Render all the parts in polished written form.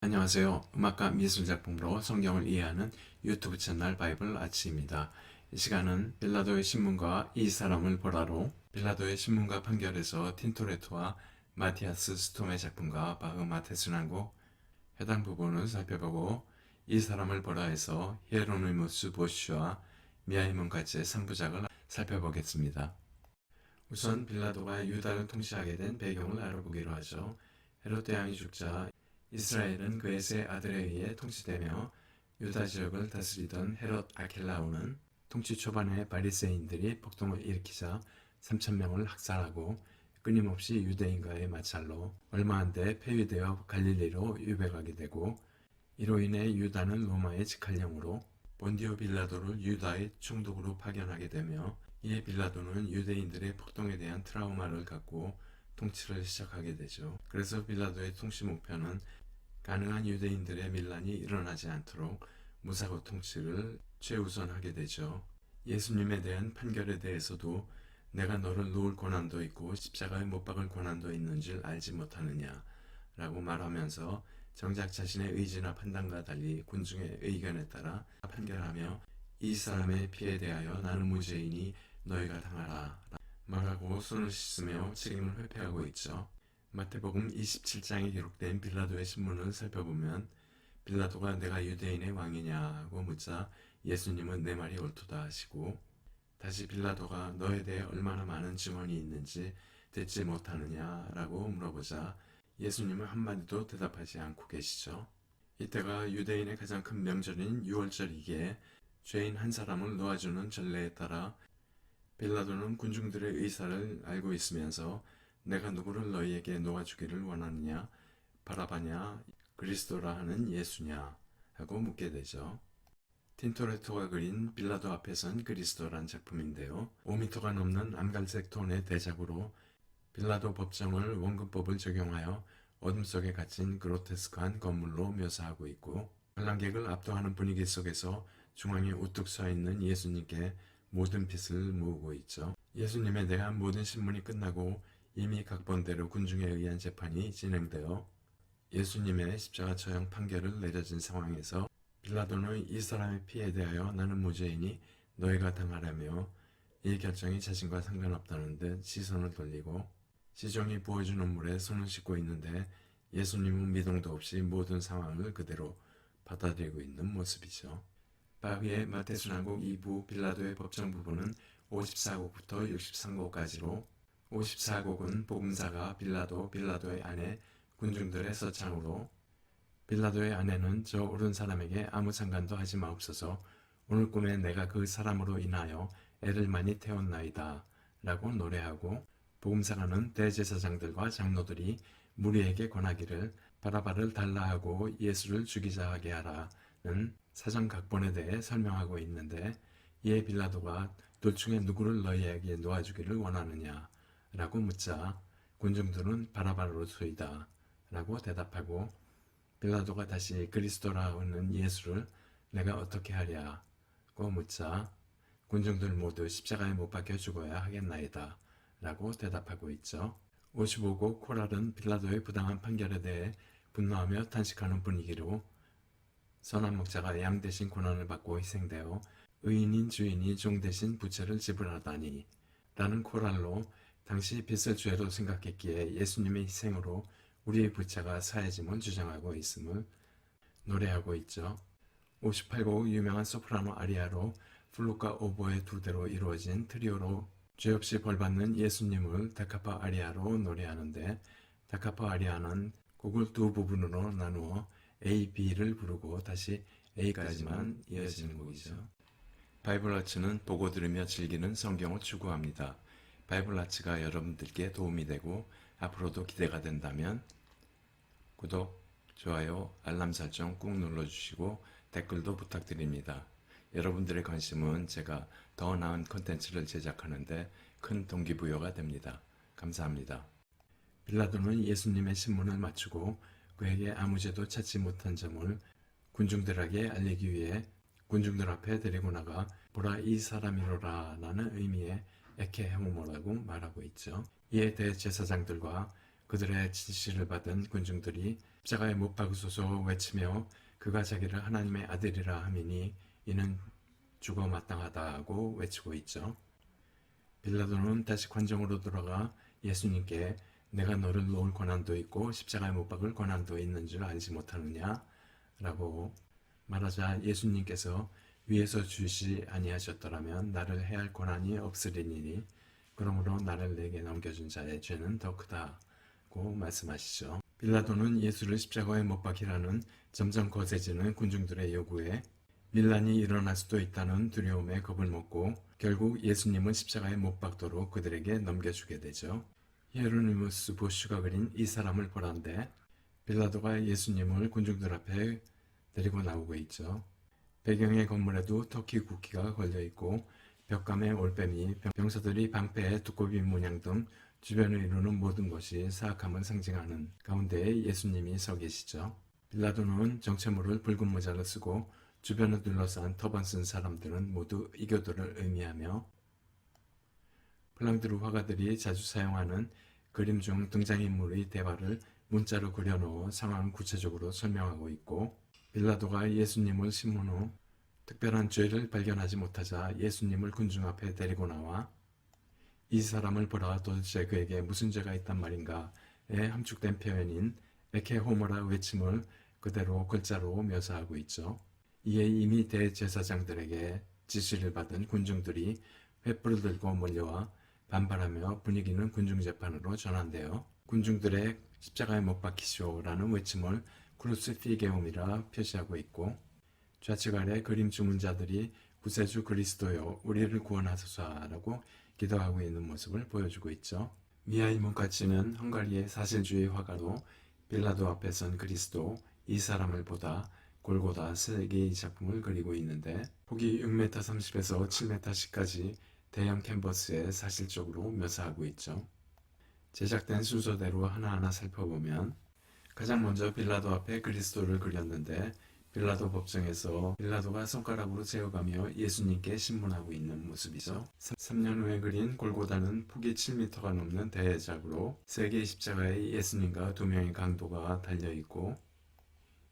안녕하세요. 음악과 미술작품으로 성경을 이해하는 유튜브 채널 바이블 아치입니다. 이 시간은 빌라도의 신문과 이 사람을 보라로 빌라도의 신문과 판결에서 틴토레토와 마티아스 스톰의 작품과 바흐마 대순환곡 해당 부분을 살펴보고 이 사람을 보라에서 히에로니무스 보슈와 미아이몬까지의 3부작을 살펴보겠습니다. 우선 빌라도가 유다를 통치하게 된 배경을 알아보기로 하죠. 헤롯 왕이 죽자 이스라엘은 그의 세 아들에 의해 통치되며 유다 지역을 다스리던 헤롯 아켈라오는 통치 초반에 바리새인들이 폭동을 일으키자 3,000명을 학살하고 끊임없이 유대인과의 마찰로 얼마 안 돼 폐위되어 갈릴리로 유배가게 되고, 이로 인해 유다는 로마의 직할령으로 본디오 빌라도를 유다의 총독으로 파견하게 되며, 이에 빌라도는 유대인들의 폭동에 대한 트라우마를 갖고 통치를 시작하게 되죠. 그래서 빌라도의 통치 목표는 가능한 유대인들의 밀란이 일어나지 않도록 무사고 통치를 최우선하게 되죠. 예수님에 대한 판결에 대해서도 내가 너를 놓을 고난도 있고 십자가에 못 박을 고난도 있는 줄 알지 못하느냐 라고 말하면서 정작 자신의 의지나 판단과 달리 군중의 의견에 따라 판결하며 이 사람의 피에 대하여 나는 무죄이니 너희가 당하라 말하고 손을 씻으며 책임을 회피하고 있죠. 마태복음 27장에 기록된 빌라도의 신문을 살펴보면 빌라도가 내가 유대인의 왕이냐고 묻자 예수님은 내 말이 옳도다 하시고, 다시 빌라도가 너에 대해 얼마나 많은 증언이 있는지 듣지 못하느냐라고 물어보자 예수님은 한마디도 대답하지 않고 계시죠. 이때가 유대인의 가장 큰 명절인 유월절이기에 죄인 한 사람을 놓아주는 전례에 따라 빌라도는 군중들의 의사를 알고 있으면서 내가 누구를 너희에게 놓아주기를 원하느냐, 바라바냐, 그리스도라 하는 예수냐 하고 묻게 되죠. 틴토레토가 그린 빌라도 앞에선 그리스도란 작품인데요. 5m가 넘는 암갈색 톤의 대작으로 빌라도 법정을 원근법을 적용하여 어둠 속에 갇힌 그로테스크한 건물로 묘사하고 있고, 관람객을 압도하는 분위기 속에서 중앙에 우뚝 서 있는 예수님께 모든 빛을 모으고 있죠. 예수님에 대한 모든 신문이 끝나고 이미 각본대로 군중에 의한 재판이 진행되어 예수님의 십자가 처형 판결을 내려진 상황에서 빌라도는 이 사람의 피에 대하여 나는 무죄이니 너희가 당하라며 이 결정이 자신과 상관없다는 듯 시선을 돌리고 시종이 부어주는 물에 손을 씻고 있는데 예수님은 미동도 없이 모든 상황을 그대로 받아들이고 있는 모습이죠. 바흐의 마태순환곡 2부 빌라도의 법정 부분은 54곡부터 63곡까지로 54곡은 복음사가 빌라도의 아내, 군중들의 서창으로 빌라도의 아내는 저 오른 사람에게 아무 상관도 하지 마옵소서 오늘 꿈에 내가 그 사람으로 인하여 애를 많이 태웠나이다 라고 노래하고, 복음사가는 대제사장들과 장로들이 무리에게 권하기를 바라바를 달라 하고 예수를 죽이자 하게 하라는 사전 각본에 대해 설명하고 있는데, 이에 빌라도가 둘 중에 누구를 너희에게 놓아주기를 원하느냐 라고 묻자 군중들은 바라바로소이다 라고 대답하고, 빌라도가 다시 그리스도라 하는 예수를 내가 어떻게 하랴고 묻자 군중들 모두 십자가에 못 박혀 죽어야 하겠나이다 라고 대답하고 있죠. 55곡 코랄은 빌라도의 부당한 판결에 대해 분노하며 탄식하는 분위기로 선한 목자가 양 대신 고난을 받고 희생되어 의인인 주인이 종 대신 부채를 지불하다니 라는 코랄로 당시 빚을 죄로 생각했기에 예수님의 희생으로 우리의 부채가 사해짐을 주장하고 있음을 노래하고 있죠. 58곡 유명한 소프라노 아리아로 플룻과 오보의 두 대로 이루어진 트리오로 죄 없이 벌받는 예수님을 다카파 아리아로 노래하는데, 다카파 아리아는 곡을 두 부분으로 나누어 A, B를 부르고 다시 A까지만 이어지는 곡이죠. 바이블 아츠는 보고 들으며 즐기는 성경을 추구합니다. 바이블 아츠가 여러분들께 도움이 되고 앞으로도 기대가 된다면 구독, 좋아요, 알람 설정 꾹 눌러주시고 댓글도 부탁드립니다. 여러분들의 관심은 제가 더 나은 콘텐츠를 제작하는데 큰 동기부여가 됩니다. 감사합니다. 빌라도는 예수님의 신문을 마치고 그에게 아무 죄도 찾지 못한 점을 군중들에게 알리기 위해 군중들 앞에 데리고 나가 보라 이 사람이로라 라는 의미의 에케 헤모모라고 말하고 있죠. 이에 대제사장들과 그들의 지시를 받은 군중들이 십자가에 못 박으소서 외치며 그가 자기를 하나님의 아들이라 하미니 이는 죽어 마땅하다고 외치고 있죠. 빌라도는 다시 관정으로 돌아가 예수님께 내가 너를 놓을 권한도 있고 십자가에 못 박을 권한도 있는 줄 알지 못하느냐? 라고 말하자 예수님께서 위에서 주시 아니하셨더라면 나를 해할 권한이 없으리니 그러므로 나를 내게 넘겨준 자의 죄는 더 크다고 말씀하시죠. 빌라도는 예수를 십자가에 못 박이라는 점점 거세지는 군중들의 요구에 밀란이 일어날 수도 있다는 두려움에 겁을 먹고 결국 예수님을 십자가에 못 박도록 그들에게 넘겨주게 되죠. 히에로니무스 보슈가 그린 이 사람을 보란데 빌라도가 예수님을 군중들 앞에 데리고 나오고 있죠. 배경의 건물에도 터키 국기가 걸려있고 벽감에 올빼미, 병사들이 방패에 두꺼비 문양 등 주변을 이루는 모든 것이 사악함을 상징하는 가운데에 예수님이 서 계시죠. 빌라도는 정체모를 붉은 모자를 쓰고 주변을 둘러싼 터번 쓴 사람들은 모두 이교도를 의미하며 플랑드르 화가들이 자주 사용하는 그림 중 등장인물의 대화를 문자로 그려놓아 상황을 구체적으로 설명하고 있고 빌라도가 예수님을 심문 후 특별한 죄를 발견하지 못하자 예수님을 군중 앞에 데리고 나와 이 사람을 보라 도대체 그에게 무슨 죄가 있단 말인가에 함축된 표현인 에케 호모라 외침을 그대로 글자로 묘사하고 있죠. 이에 이미 대제사장들에게 지시를 받은 군중들이 횃불을 들고 몰려와 반발하며 분위기는 군중재판으로 전환되어 군중들의 십자가에 못 박히시오라는 외침을 크루시피게움이라 표시하고 있고 좌측 아래 그림 주문자들이 구세주 그리스도여 우리를 구원하소서라고 기도하고 있는 모습을 보여주고 있죠. 미하일 문카치는 헝가리의 사실주의 화가로 빌라도 앞에 선 그리스도 이 사람을 보다 골고다 3개의 작품을 그리고 있는데 폭이 6m 30에서 7m 10까지 대형 캔버스에 사실적으로 묘사하고 있죠. 제작된 순서대로 하나하나 살펴보면 가장 먼저 빌라도 앞에 그리스도를 그렸는데 빌라도 법정에서 빌라도가 손가락으로 세어가며 예수님께 신문하고 있는 모습이죠. 3년 후에 그린 골고다는 폭이 7m가 넘는 대작으로 3개의 십자가에 예수님과 2명의 강도가 달려있고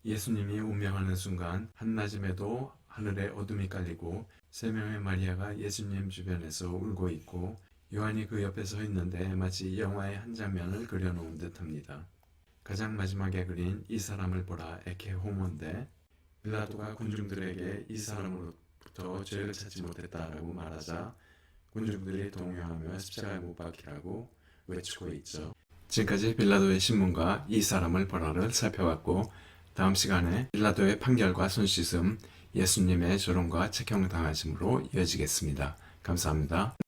예수님이 운명하는 순간 한낮임에도 하늘에 어둠이 깔리고 3명의 마리아가 예수님 주변에서 울고 있고 요한이 그 옆에 서 있는데 마치 영화의 한 장면을 그려놓은 듯합니다. 가장 마지막에 그린 이 사람을 보라 에케 호모인데 빌라도가 군중들에게 이 사람으로부터 죄를 찾지 못했다라고 말하자 군중들이 동요하며 십자가에 못 박히라고 외치고 있죠. 지금까지 빌라도의 신문과 이 사람을 보라를 살펴봤고 다음 시간에 빌라도의 판결과 손씻음, 예수님의 조롱과 책형당하심으로 이어지겠습니다. 감사합니다.